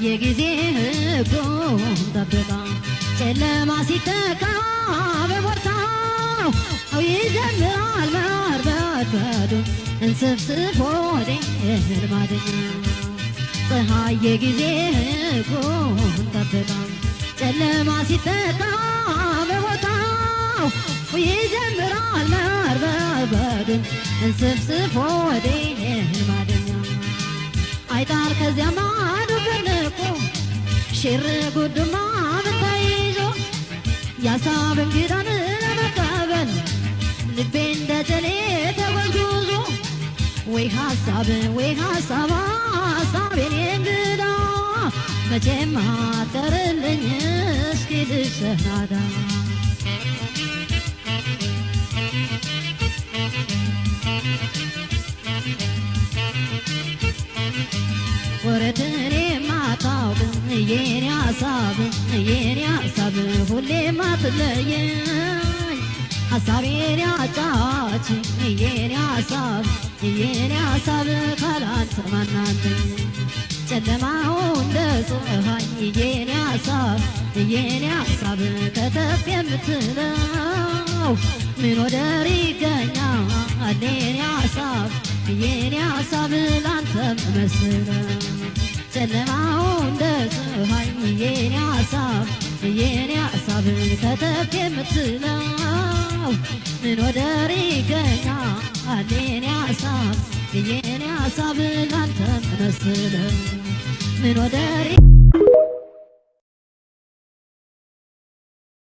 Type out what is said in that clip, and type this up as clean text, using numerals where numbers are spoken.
የጊዜ ህጉን ጠብቃ ጨለማ ሲተካ በቦታው ይጀምራል መርበድበዱ እንስፍስፍ ወዴን ማደኛ ፀሐይ የጊዜ ህጉን ጠብቃ ጨለማ ሲተካ በቦታው ይጀምራል መርበድበዱ እንስፍስፍ ወዴን ማደኛ አይጣል ከዚያ ማዶ በልቆ ሽር ጉድማ ብታይዞ ያሳብ እንግዳን ለመቀበል ልቤ እንደ ጀሌ ተጓጉዞ ወይ ሀሳብ ሀሳቤን እንግዳ መቼም አጠርልኝ እስኪ ልሰናዳ ወረድኔ ማታውቅ የኔ ሀሳብ ሁሌ ማትለየኝ ሀሳቤን ያጫች የኔ ሀሳብ ካላንተ ማናለኝ ጨለማው እንደ ፀሐይ የኔ ሀሳብ ከተፍ የምትለው ምን ወደር ይገኛል የኔ ሀሳብ ላንተም መስለው ጨለማው እንደ ፀሐይ የኔ ሀሳብ ከተፍ የምትለው ምን ወደር ይገኛል የኔ ሀሳብ ላንተም መስለው ምን ወደር